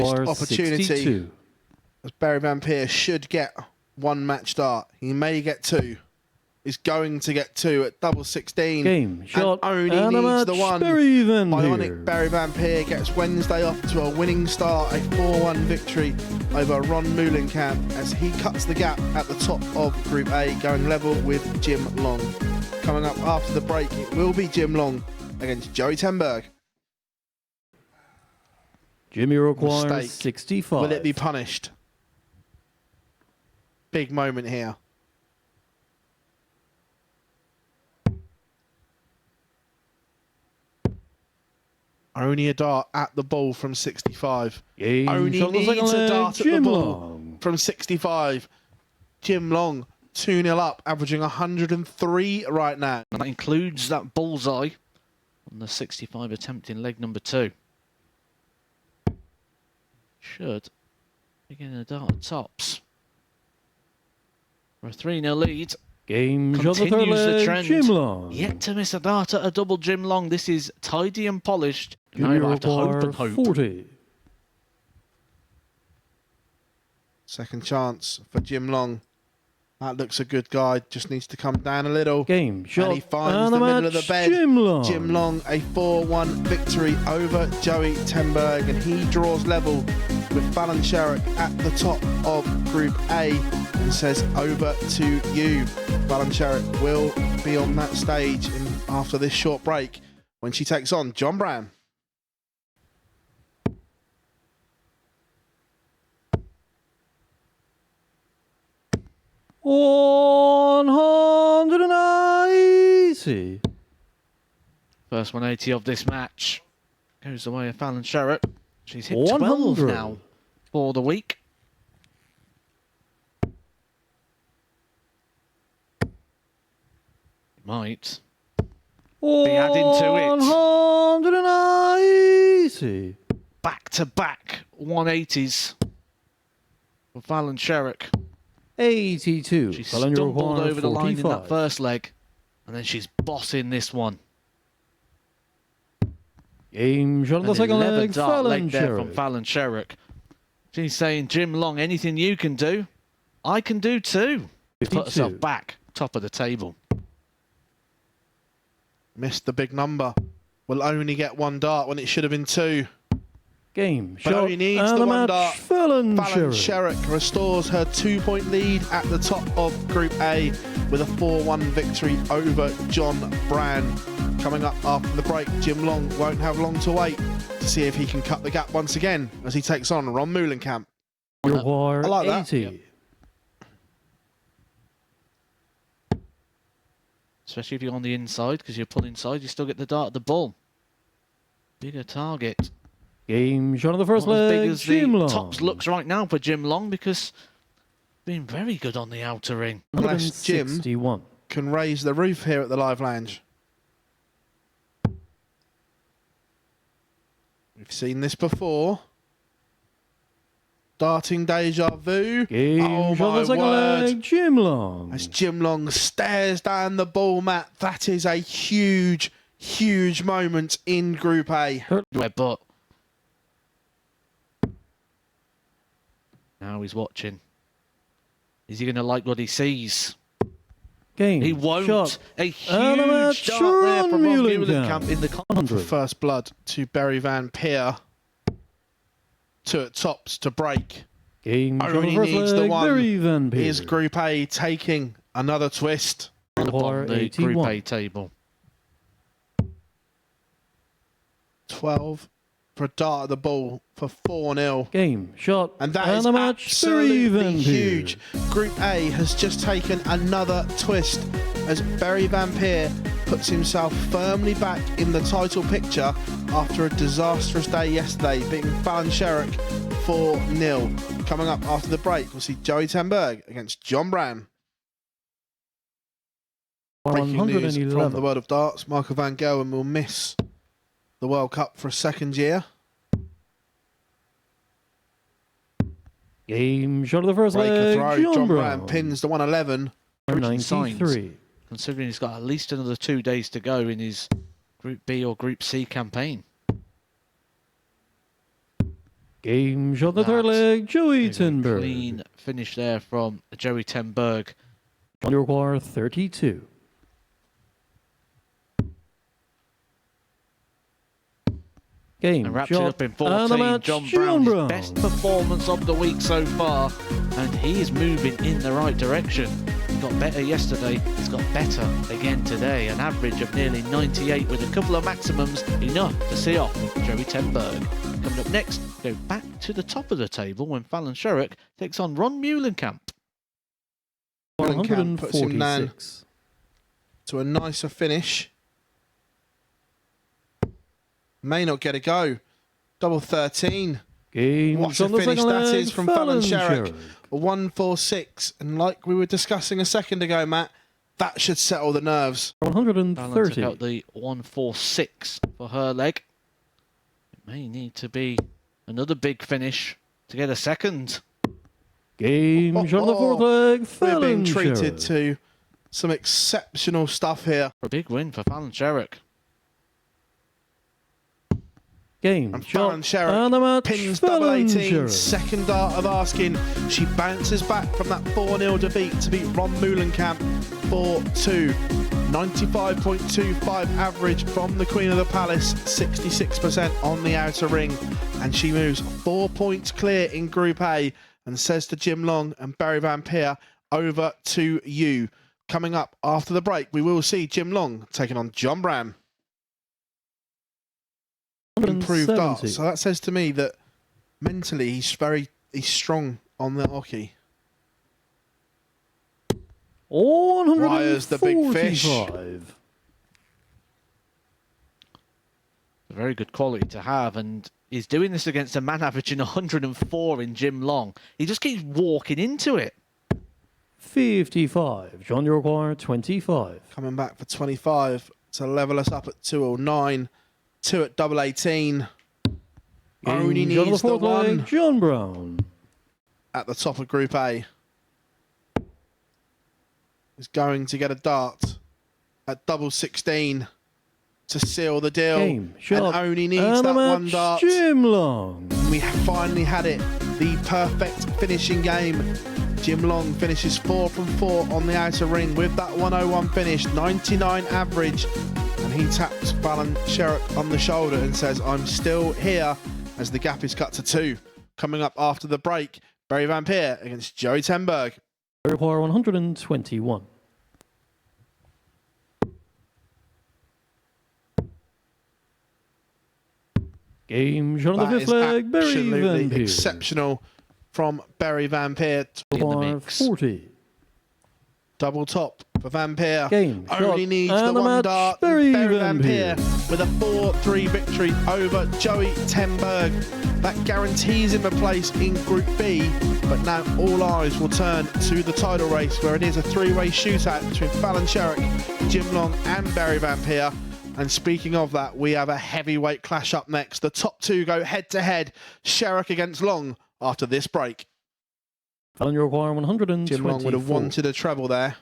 opportunity 62. as Barry Van Peer should get one match start. He may get two. He's going to get two at double 16. Game, shot, and only and a needs match. the one. Barry Van Bionic Peer. Barry Van Peer gets Wednesday off to a winning start, a 4-1 victory over Ron Moulenkamp as he cuts the gap at the top of Group A, going level with Jim Long. Coming up after the break, it will be Jim Long against Joey Tenberg. Jimmy requires Mistake. 65. Will it be punished? Big moment here. Only a dart at the ball from 65. Game, Only shot on the needs second a leg, dart at the Jim ball Long. from 65. Jim Long, 2-0 up, averaging 103 right now. And that includes that bullseye on the 65 attempt in leg number 2. Should be getting a dart at tops. For a 3-0 lead. Game, shot on the third Continues the leg, trend. Jim Long. Yet to miss a dart at a double Jim Long. This is tidy and polished. Now Jimmy you have to hope requires and hope. 40. Second chance for Jim Long. That looks a good guide, just needs to come down a little. Game, shot, And he finds and the a middle of match. the bed. Jim Long. Jim Long, a 4-1 victory over Joey Tenberg, and he draws level with Fallon Sherrick at the top of Group A and says, over to you. Fallon Sherrick will be on that stage after this short break when she takes on John Brown. $180. First 180 of this match goes the way of Fallon Sherritt. She's hit 12 100. now for the week. Might be adding to it. 180. Back-to-back 180s for Fallon Sherrick. 82. She Fallon stumbled requires over the line in 45. that first leg, and then she's bossing this one. Game, shot on the An second 11 leg, dart Fallon leg there from Sherrick. Fallon Sherrick. She's saying, Jim Long, anything you can do, I can do too. Put 52. herself back, top of the table. Missed the big number. Will only get one dart when it should have been two. Game, But shot, he needs and the a one match. dart. Fallon Fallon Sherrick. Sherrick restores her 2-point lead at the top of Group A with a 4-1 victory over John Brand. Coming up after the break, Jim Long won't have long to wait to see if he can cut the gap once again as he takes on Ron Moulenkamp. Require I like that. 80. Especially if you're on the inside, because you're pulling inside, you still get the dart at the ball. Bigger target. Game, shot on the first Not as big leg, as Jim the Long. tops looks right now for Jim Long, because been very good on the outer ring. Unless Jim 161. can raise the roof here at the Live Lounge. We've seen this before. Darting deja vu. Game, Oh shot on my the second word. leg, Jim Long. As Jim Long stares down the ball mat, that is a huge, huge moment in Group A. But now he's watching. Is he going to like what he sees? Game, He won't. shot, A and a match. huge dart there from Ron Moulenkamp. Moulenkamp in the 100. First blood to Barry Van Peer. Two at tops to break. Game, shot on Only the first needs the leg, one. Barry Van Peer. Is Group A taking another twist? on the Group 81. A table. 12 for a dart at the ball for 4-0. Game, shot, And that is a match. Barry Van absolutely Peer. huge. Group A has just taken another twist as Barry Van Peer puts himself firmly back in the title picture after a disastrous day yesterday, beating Fallon Sherrick 4-0. Coming up after the break, we'll see Joey Tenberg against John Brown. Breaking news from the 111. world of darts. Michael van Gerwen will miss the World Cup for a second year. Game, shot of the first Break a leg, throw. John John Brown. Brown pins the 111. 93. Considering he's got at least another 2 days to go in his Group B or Group C campaign. Game shot the third That leg, Joey a very Tenberg. clean finish there from Joey ten Berg. On your require 32. Game And wraps it shot up in and the 14. match, John John Brown, his best performance of the week so far, and he is moving in the right direction. He got better yesterday, he's got better again today. An average of nearly 98 with a couple of maximums, enough to see off Joey ten Berg. Coming up next, go back to the top of the table when Fallon Sherrock takes on Ron Muhlenkamp. Muhlenkamp puts him down 146. to a nicer finish. May not get a go. Double 13. Game What shot a the finish second that leg, is from Fallon Sherrock. Sherrock. A 146. And like we were discussing a second ago, Matt, that should settle the nerves. Fallon took 130. out the 146 for her leg. It may need to be another big finish to get a second. Game shot the fourth leg, We're being Fallon treated Sherrock. to some exceptional stuff here. A big win for Fallon Sherrock. Game And shot Fallon Sherrock and the match, pins double Fallon 18. Sherrock. Second dart of asking. She bounces back from that 4-0 defeat to beat Ron Muhlenkamp 4-2. 95.25 average from the Queen of the Palace, 66% on the outer ring. And she moves 4 points clear in Group A and says to Jim Long and Barry Van Peer, over to you. Coming up after the break, we will see Jim Long taking on John Brown. Improved 170. darts. So that says to me that mentally he's strong on the hockey. Wires the big fish. 145. A very good quality to have, and he's doing this against a man averaging 104 in Jim Long. He just keeps walking into it. 55. John Yorquire, 25. Coming back for 25 to level us up at 209. 2 at double 18. Only Game shot of needs the fourth leg, one John Brown. at the top of Group A. Is going to get a dart at double 16 to seal the deal. Game shot and only needs and that the match, one dart. Jim Long. We finally had it. The perfect finishing game. Jim Long finishes 4 from 4 on the outer ring with that 101 finish, 99 average. And he taps Fallon Sherrock on the shoulder and says, I'm still here, as the gap is cut to 2. Coming up after the break, Barry Van Peer against Joey ten Berg. Require 121. Game shot of the That fifth is leg, Barry Van absolutely Peer. exceptional from Barry Van Peer. In the Require mix. 40. Double top for Van Peer. Game Only shot needs and the the one match, dart. Barry Barry Van Van Peer Peer. with a 4-3 victory over Joey ten Berg. That guarantees him a place in Group B, but now all eyes will turn to the title race, where it is a 3-way shootout between Fallon Sherrock, Jim Long and Barry Van Peer. And speaking of that, we have a heavyweight clash up next. The top two go head-to-head, Sherrock against Long, after this break. Fallon require 124. Jim Long would have wanted a treble there,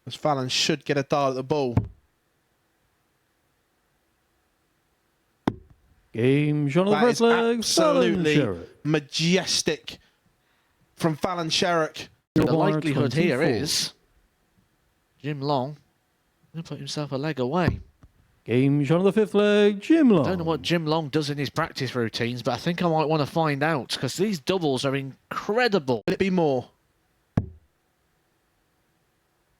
as Fallon should get a dart at the ball. Game shot of the That first is leg, Fallon absolutely Sherrock. majestic from Fallon Sherrock. The Require likelihood here 24. is Jim Long going to put himself a leg away. Game shot of the fifth leg, Jim Long. I don't know what Jim Long does in his practice routines, but I think I might want to find out, because these doubles are incredible. Will it be more?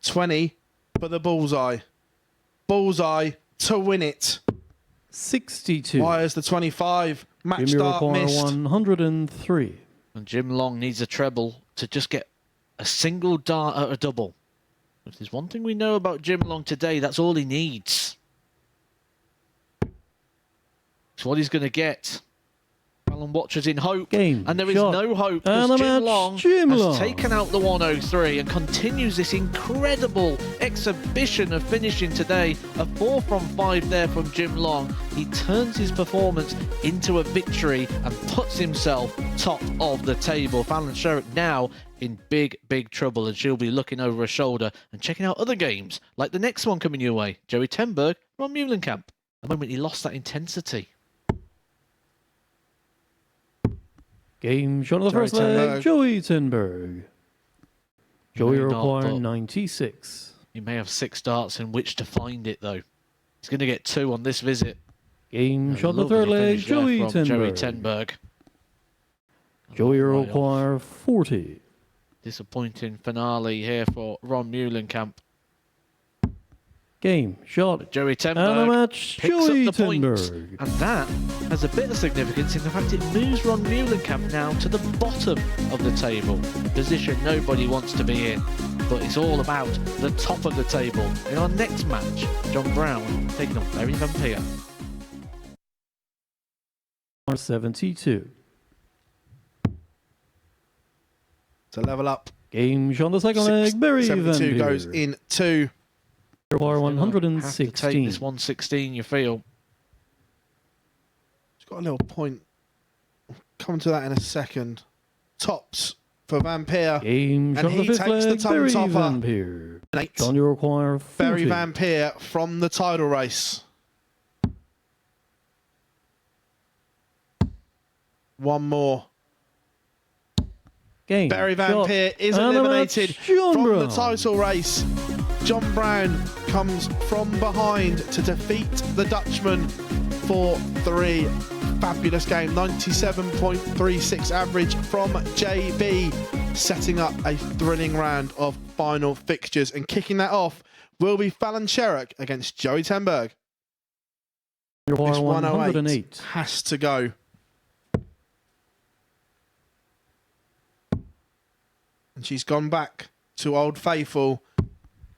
20 for the bullseye. Bullseye to win it. 62. Wires the 25. Match Jim start require missed. 103. And Jim Long needs a treble to just get a single dart at a double. If there's one thing we know about Jim Long today, that's all he needs. It's what he's going to get. Fallon watchers in hope. Game And there is shot. no hope, And because the Jim match, Long Jim has Long. taken out the 103 and continues this incredible exhibition of finishing today. A 4 from 5 there from Jim Long. He turns his performance into a victory and puts himself top of the table. Fallon Sherrock now in big, big trouble, and she'll be looking over her shoulder and checking out other games, like the next one coming your way. Joey ten Berg, Ron Muhlenkamp. The moment he lost that intensity. Game shot of the Joey first leg, Tenberg. Joey Tenberg. Joey May not, require but 96. He may have 6 darts in which to find it, though. He's going to get 2 on this visit. Game A shot of the lovely third leg, finish there Joey from Joey Tenberg. Tenberg. Joey Right off. require 40. Disappointing finale here for Ron Muhlenkamp. Game shot. Joey And a Tenberg match, picks Joey up the point. Tenberg. And that has a bit of significance in the fact it moves Ron Muhlenkamp now to the bottom of the table. A position nobody wants to be in. But it's all about the top of the table. In our next match, John Brown taking on Barry Van Peer. 72. To level up. Game shot on the second leg, Barry Van 72 Peer. goes in 2. Require Have to take 116. this 116, you feel. He's got a little point. Come to that in a second. Tops for Van Peer. Game shot And on the he fifth takes the leg, tongue Barry topper. Van Peer. 8. John, you require 40. Barry Van Peer from the title race. One more. Game Barry Van shot. Peer is And a eliminated match, John from Brown. the title race. John Brown comes from behind to defeat the Dutchman for 3. Fabulous game, 97.36 average from JB, setting up a thrilling round of final fixtures. And kicking that off will be Fallon Sherrock against Joey Tenberg. You This require 108 108. has to go. And she's gone back to Old Faithful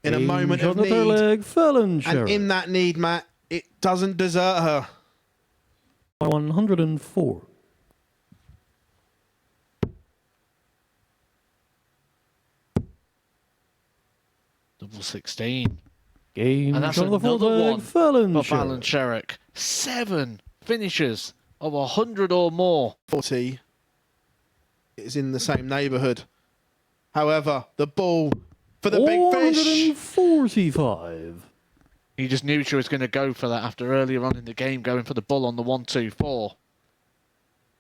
in a Game moment shot of on the third need. leg, Fallon And Sherrock. in that need, Matt, it doesn't desert her. 104. Double 16. Game And that's shot on the fourth another leg, one Fallon for Fallon Sherrock. Sherrock. 7 finishes of 100 or more. 40 is in the same neighbourhood. However, the ball for the big fish. 145. He just knew she was going to go for that after earlier on in the game, going for the bull on the 1-2-4.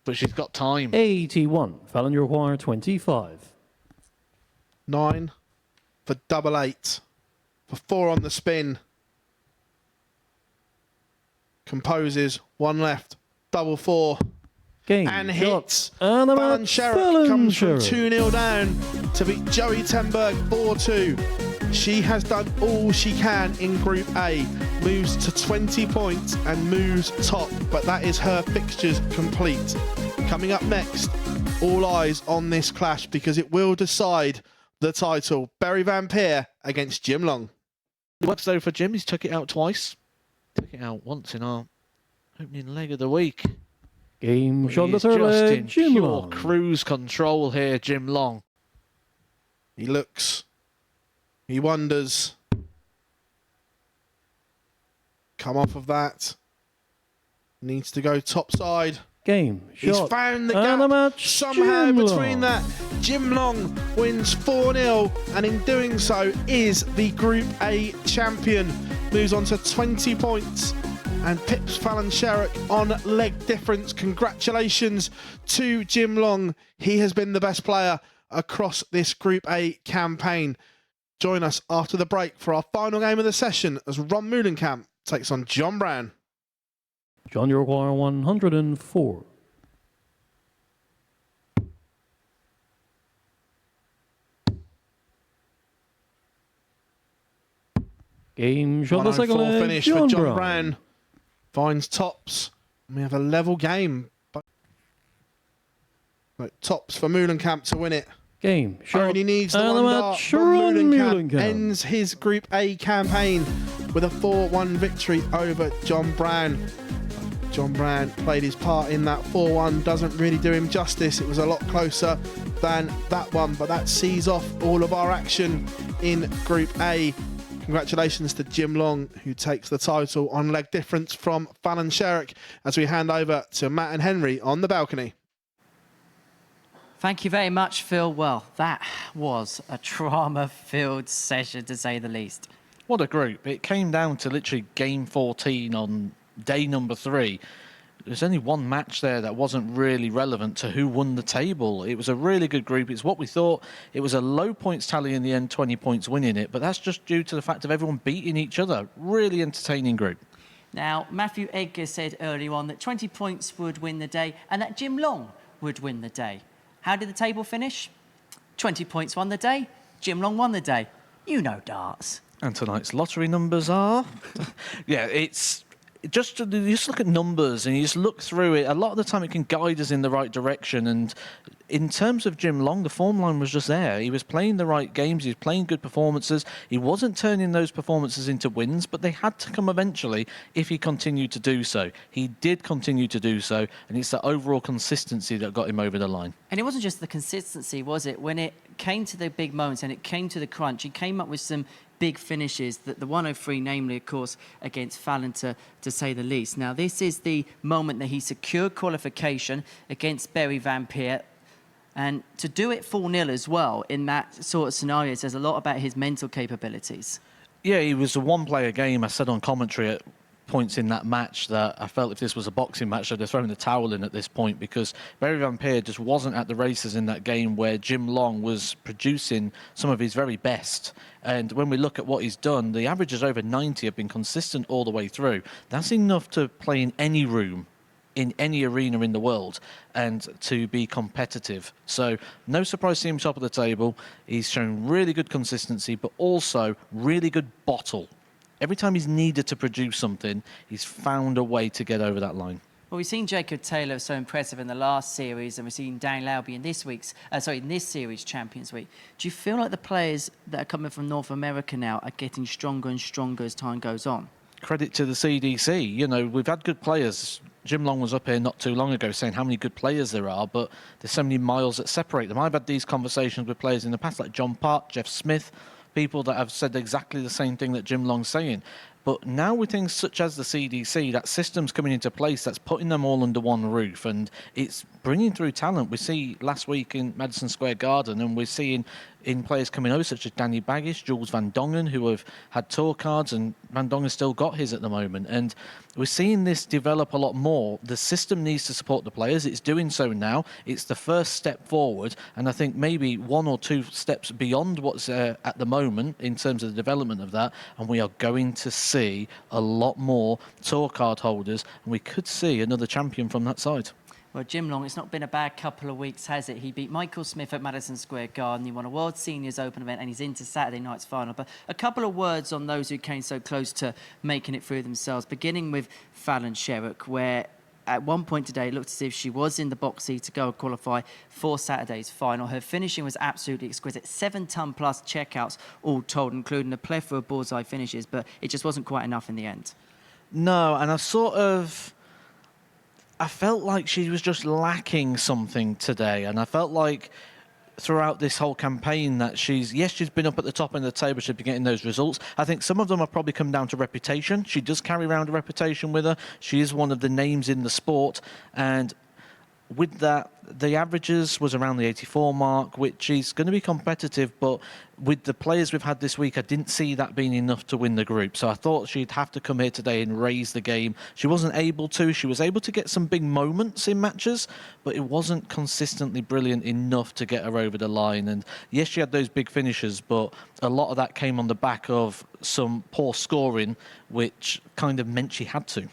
But she's got time. 81. Fallon, you require 25. 9 for double 8. For 4 on the spin. Composes 1 left. Double 4. Game And shot. hits. And a Fallon match, Sherrock Fallon comes from Sherrock. 2-0 down to beat Joey Tenberg 4-2. She has done all she can in Group A, moves to 20 points and moves top, but that is her fixtures complete. Coming up next, all eyes on this clash because it will decide the title. Barry Van Peer against Jim Long. Works though for Jim. He's took it out twice. Took it out once in our opening leg of the week. Game But shot on the he's third just leg, in Jim pure Long. cruise control here, Jim Long. He looks. He wonders. Come off of that. Needs to go top side. Game He's shot. found the And a gap match, somehow Jim between Long. that. Jim Long wins 4-0 and in doing so is the Group A champion. Moves on to 20 points and pips Fallon Sherrock on leg difference. Congratulations to Jim Long. He has been the best player across this Group A campaign. Join us after the break for our final game of the session as Ron Muhlenkamp takes on John Brown. John, you require 104. Game shot on the second 104 leg, finish John for John Brown. Brown. Finds tops. We have a level game. But tops for Muhlenkamp to win it. Game shot. Only needs the and one the dart. match, Ron Ron Muhlenkamp Muhlenkamp. ends his Group A campaign with a 4-1 victory over John Brown. John Brown played his part in that 4-1. Doesn't really do him justice. It was a lot closer than that one, but that sees off all of our action in Group A. Congratulations to Jim Long, who takes the title on leg difference from Fallon Sherrock, as we hand over to Matt and Henry on the balcony. Thank you very much, Phil. Well, that was a drama-filled session, to say the least. What a group. It came down to literally game 14 on day number 3. there's only one match there that wasn't really relevant to who won the table. It was a really good group. It's what we thought. It was a low points tally in the end, 20 points winning it, but that's just due to the fact of everyone beating each other. Really entertaining group. Now, Matthew Edgar said earlier on that 20 points would win the day and that Jim Long would win the day. How did the table finish? 20 points won the day, Jim Long won the day. You know darts. And tonight's lottery numbers are... yeah, it's... you just look at numbers and you just look through it. A lot of the time it can guide us in the right direction. And in terms of Jim Long, the form line was just there. He was playing the right games. He was playing good performances. He wasn't turning those performances into wins, but they had to come eventually if he continued to do so. He did continue to do so, and it's the overall consistency that got him over the line. And it wasn't just the consistency, was it? When it came to the big moments and it came to the crunch, he came up with some big finishes, the 103, namely, of course, against Fallon, to say the least. Now, this is the moment that he secured qualification against Barry Van Peer. And to do it 4-0 as well in that sort of scenario says a lot about his mental capabilities. Yeah, he was a one-player game. I said on commentary at points in that match that I felt if this was a boxing match, I'd have thrown the towel in at this point, because Barry Van Peer just wasn't at the races in that game where Jim Long was producing some of his very best. And when we look at what he's done, the averages over 90 have been consistent all the way through. That's enough to play in any room, in any arena in the world, and to be competitive. So no surprise seeing him top of the table. He's shown really good consistency, but also really good bottle. Every time he's needed to produce something, he's found a way to get over that line. Well, we've seen Jacob Taylor so impressive in the last series, and we've seen Dan Lauby in this series, Champions Week. Do you feel like the players that are coming from North America now are getting stronger and stronger as time goes on? Credit to the CDC. You know, we've had good players. Jim Long was up here not too long ago saying how many good players there are, but there's so many miles that separate them. I've had these conversations with players in the past, like John Park, Jeff Smith, people that have said exactly the same thing that Jim Long's saying. But now with things such as the CDC, that system's coming into place, that's putting them all under one roof, and it's bringing through talent. We see last week in Madison Square Garden, and we're seeing in players coming over such as Danny Baggish, Jules Van Dongen, who have had tour cards, and Van Dongen's still got his at the moment. And we're seeing this develop a lot more. The system needs to support the players. It's doing so now. It's the first step forward, and I think maybe 1 or 2 steps beyond what's at the moment in terms of the development of that, and we are going to see a lot more tour card holders, and we could see another champion from that side. Well, Jim Long, it's not been a bad couple of weeks, has it? He beat Michael Smith at Madison Square Garden. He won a World Seniors Open event, and he's into Saturday night's final. But a couple of words on those who came so close to making it through themselves, beginning with Fallon Sherrock, where at one point today it looked as if she was in the box seat to go and qualify for Saturday's final. Her finishing was absolutely exquisite. 7-ton plus checkouts all told, including a plethora of bullseye finishes, but it just wasn't quite enough in the end. No, and I felt like she was just lacking something today, and I felt like throughout this whole campaign that she's been up at the top end of the table, she's been getting those results. I think some of them have probably come down to reputation. She does carry around a reputation with her. She is one of the names in the sport, and with that, the averages was around the 84 mark, which is going to be competitive, but with the players we've had this week, I didn't see that being enough to win the group. So I thought she'd have to come here today and raise the game. She wasn't able to. She was able to get some big moments in matches, but it wasn't consistently brilliant enough to get her over the line. And yes, she had those big finishes, but a lot of that came on the back of some poor scoring, which kind of meant she had to.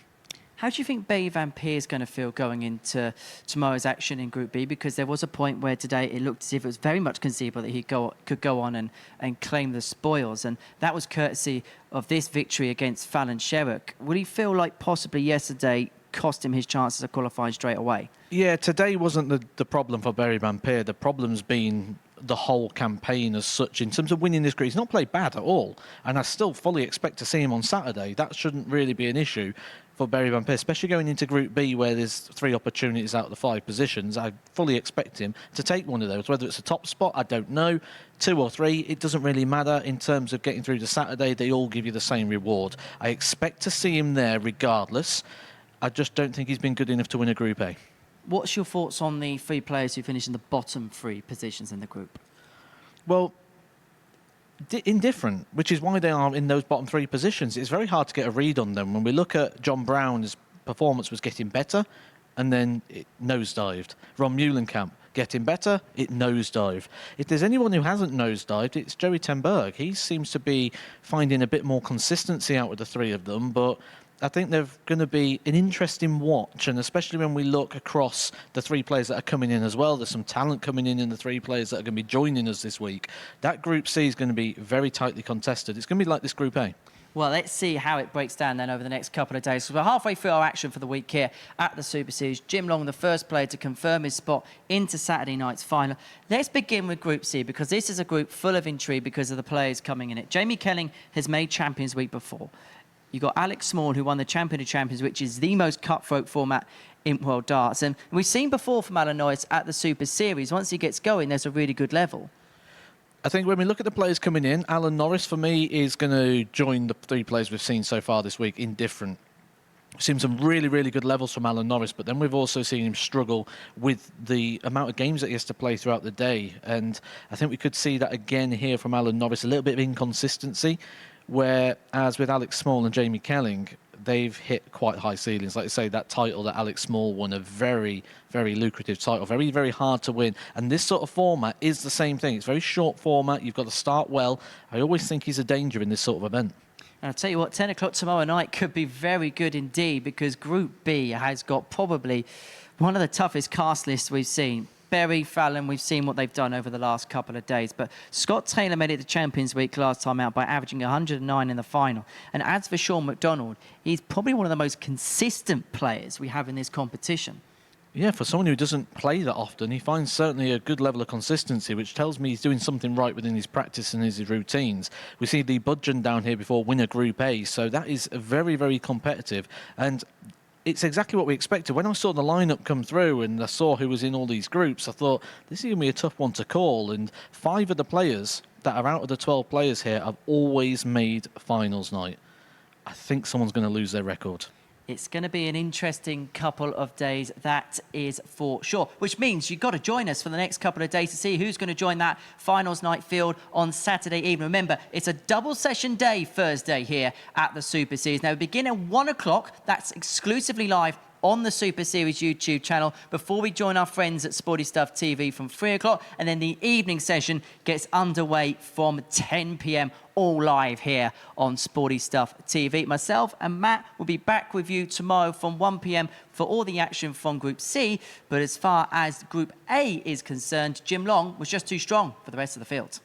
How do you think Barry Van Peer is going to feel going into tomorrow's action in Group B? Because there was a point where today it looked as if it was very much conceivable that he could go on and claim the spoils. And that was courtesy of this victory against Fallon Sherrock. Would he feel like possibly yesterday cost him his chances of qualifying straight away? Yeah, today wasn't the problem for Barry Van Peer. The problem's been the whole campaign as such in terms of winning this group. He's not played bad at all, and I still fully expect to see him on Saturday. That shouldn't really be an issue for Barry Van Peer, especially going into Group B where there's 3 opportunities out of the 5 positions. I fully expect him to take one of those. Whether it's a top spot, I don't know. 2 or 3, it doesn't really matter. In terms of getting through to Saturday, they all give you the same reward. I expect to see him there regardless. I just don't think he's been good enough to win a Group A. What's your thoughts on the 3 players who finished in the bottom 3 positions in the group? Well, indifferent, which is why they are in those bottom 3 positions. It's very hard to get a read on them. When we look at John Brown, has performance was getting better, and then it nosedived. Ron Meulenkamp getting better, it nosedived. If there's anyone who hasn't nosedived, it's Joey ten Berg. He seems to be finding a bit more consistency out with the three of them, but I think they're going to be an interesting watch, and especially when we look across the three players that are coming in as well. There's some talent coming in the three players that are going to be joining us this week. That Group C is going to be very tightly contested. It's going to be like this Group A. Well, let's see how it breaks down then over the next couple of days. So we're halfway through our action for the week here at the Super Series. Jim Long, the first player to confirm his spot into Saturday night's final. Let's begin with Group C, because this is a group full of intrigue because of the players coming in it. Jamie Kelling has made Champions Week before. You've got Alex Small, who won the Champion of Champions, which is the most cutthroat format in world darts. And we've seen before from Alan Norris at the Super Series, once he gets going, there's a really good level. I think when we look at the players coming in, Alan Norris, for me, is going to join the three players we've seen so far this week in different. We've seen some really, really good levels from Alan Norris, but then we've also seen him struggle with the amount of games that he has to play throughout the day. And I think we could see that again here from Alan Norris, a little bit of inconsistency, whereas with Alex Small and Jamie Kelling, they've hit quite high ceilings. Like I say, that title that Alex Small won, a very, very lucrative title, very, very hard to win. And this sort of format is the same thing. It's very short format. You've got to start well. I always think he's a danger in this sort of event. And I'll tell you what, 10 o'clock tomorrow night could be very good indeed, because Group B has got probably one of the toughest cast lists we've seen. Berry, Fallon, we've seen what they've done over the last couple of days. But Scott Taylor made it to Champions Week last time out by averaging 109 in the final. And as for Sean McDonald, he's probably one of the most consistent players we have in this competition. Yeah, for someone who doesn't play that often, he finds certainly a good level of consistency, which tells me he's doing something right within his practice and his routines. We see Lee Budgeon down here before winner Group A, so that is very, very competitive. And it's exactly what we expected. When I saw the lineup come through and I saw who was in all these groups, I thought, this is going to be a tough one to call. And 5 of the players that are out of the 12 players here have always made finals night. I think someone's going to lose their record. It's going to be an interesting couple of days, that is for sure. Which means you've got to join us for the next couple of days to see who's going to join that finals night field on Saturday evening. Remember, it's a double session day Thursday here at the Super Series. Now, we begin at 1 o'clock. That's exclusively live on the Super Series YouTube channel before we join our friends at Sporty Stuff TV from 3 o'clock. And then the evening session gets underway from 10 p.m. all live here on Sporty Stuff TV. Myself and Matt will be back with you tomorrow from 1 p.m. for all the action from Group C. But as far as Group A is concerned, Jim Long was just too strong for the rest of the field.